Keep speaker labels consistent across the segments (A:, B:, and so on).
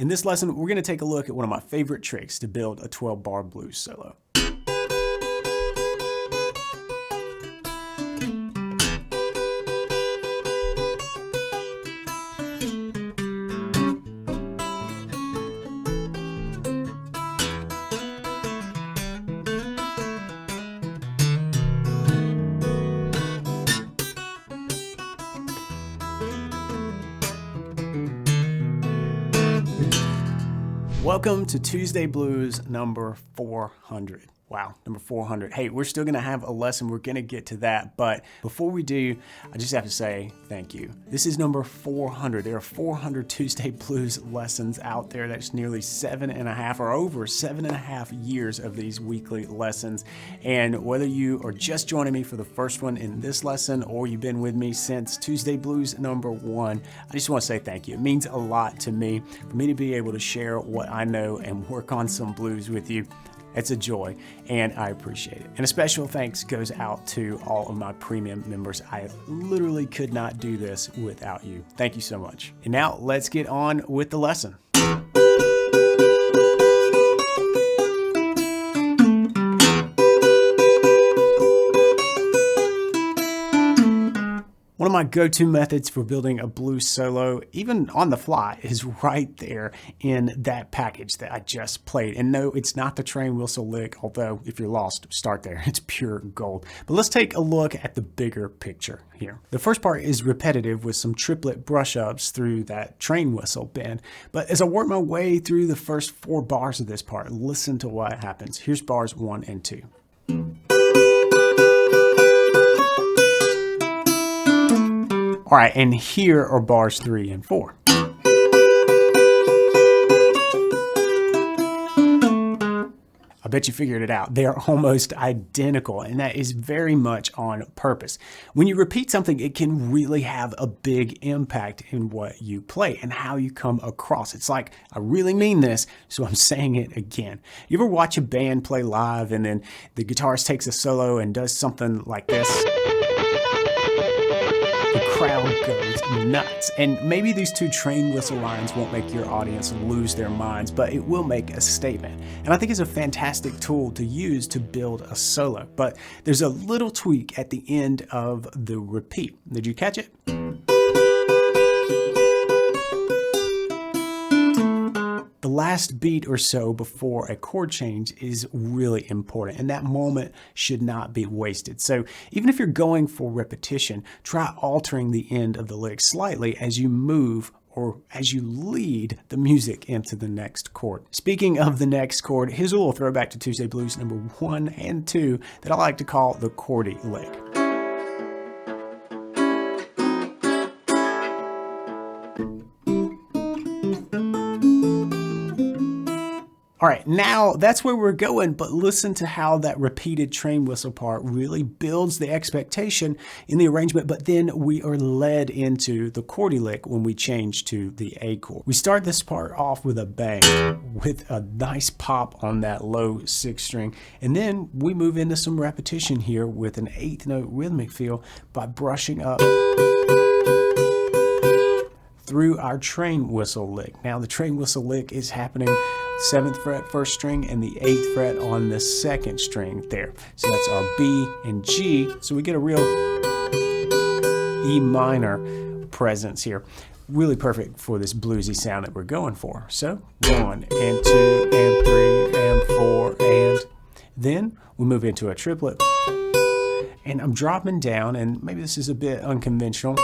A: In this lesson, we're going to take a look at one of my favorite tricks to build a 12-bar blues solo. Welcome to Tuesday Blues number 400. Wow, number 400. Hey, we're still going to have a lesson. We're going to get to that. But before we do, I just have to say thank you. This is number 400. There are 400 Tuesday Blues lessons out there. That's nearly 7.5 or over 7.5 years of these weekly lessons. And whether you are just joining me for the first one in this lesson or you've been with me since Tuesday Blues number 1, I just want to say thank you. It means a lot to me for me to be able to share what I know and work on some blues with you. It's a joy, and I appreciate it. And a special thanks goes out to all of my premium members. I literally could not do this without you. Thank you so much. And now let's get on with the lesson. One of my go-to methods for building a blues solo, even on the fly, is right there in that package that I just played. And no, it's not the train whistle lick, although if you're lost, start there. It's pure gold. But let's take a look at the bigger picture here. The first part is repetitive with some triplet brush-ups through that train whistle bend. But as I work my way through the first 4 bars of this part, listen to what happens. Here's bars 1 and 2. All right, and here are bars 3 and 4. I bet you figured it out. They are almost identical, and that is very much on purpose. When you repeat something, it can really have a big impact in what you play and how you come across. It's like, I really mean this, so I'm saying it again. You ever watch a band play live and then the guitarist takes a solo and does something like this? The crowd goes nuts. And maybe these 2 train whistle lines won't make your audience lose their minds, but it will make a statement. And I think it's a fantastic tool to use to build a solo. But there's a little tweak at the end of the repeat. Did you catch it? The last beat or so before a chord change is really important, and that moment should not be wasted. So even if you're going for repetition, try altering the end of the lick slightly as you move or as you lead the music into the next chord. Speaking of the next chord, here's a little throwback to Tuesday Blues number 1 and 2 that I like to call the chordy lick. All right, now that's where we're going, but listen to how that repeated train whistle part really builds the expectation in the arrangement, but then we are led into the chordy lick when we change to the A chord. We start this part off with a bang, with a nice pop on that low 6th string, and then we move into some repetition here with an 8th note rhythmic feel by brushing up through our train whistle lick. Now the train whistle lick is happening 7th fret 1st string and the 8th fret on the 2nd string there. So that's our B and G. So we get a real E minor presence here. Really perfect for this bluesy sound that we're going for. So 1 and 2 and 3 and 4 and then we move into a triplet. And I'm dropping down, and maybe this is a bit unconventional,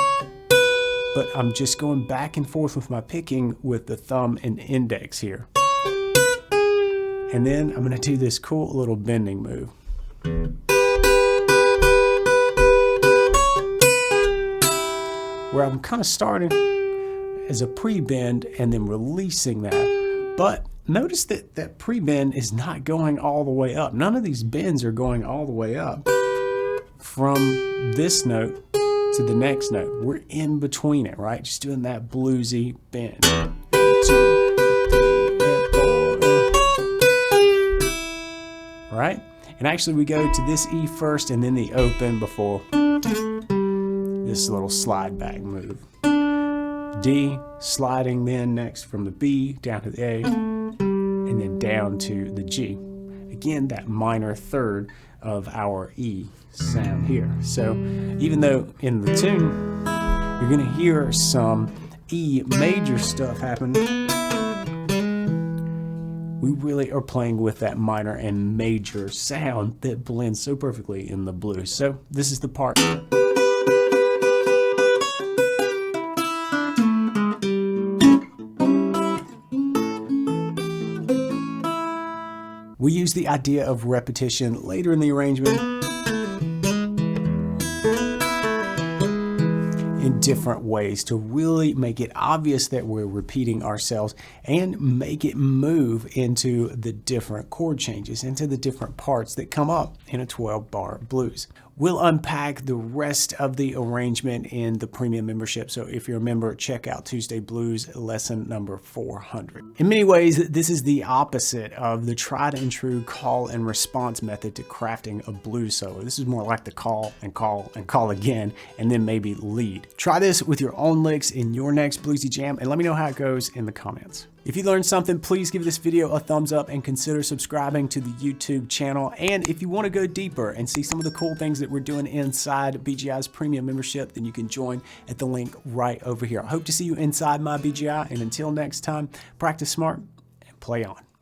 A: but I'm just going back and forth with my picking with the thumb and index here. And then I'm going to do this cool little bending move. Where I'm kind of starting as a pre-bend and then releasing that. But notice that that pre-bend is not going all the way up. None of these bends are going all the way up from this note to the next note. We're in between it, right? Just doing that bluesy bend. 1, 2, 3, and 4. Right? And actually we go to this E first and then the open before this little slide back move. D, sliding then next from the B down to the A, and then down to the G. Again, that minor third of our E sound here. So even though in the tune, you're gonna hear some E major stuff happen, we really are playing with that minor and major sound that blends so perfectly in the blues. So this is the part. We use the idea of repetition later in the arrangement in different ways to really make it obvious that we're repeating ourselves and make it move into the different chord changes, into the different parts that come up in a 12-bar blues. We'll unpack the rest of the arrangement in the premium membership. So if you're a member, check out Tuesday Blues lesson number 400. In many ways, this is the opposite of the tried and true call and response method to crafting a blues solo. This is more like the call and call and call again, and then maybe lead. Try this with your own licks in your next bluesy jam, and let me know how it goes in the comments. If you learned something, please give this video a thumbs up and consider subscribing to the YouTube channel. And if you want to go deeper and see some of the cool things that we're doing inside BGI's premium membership, then you can join at the link right over here. I hope to see you inside my BGI, and until next time, practice smart and play on.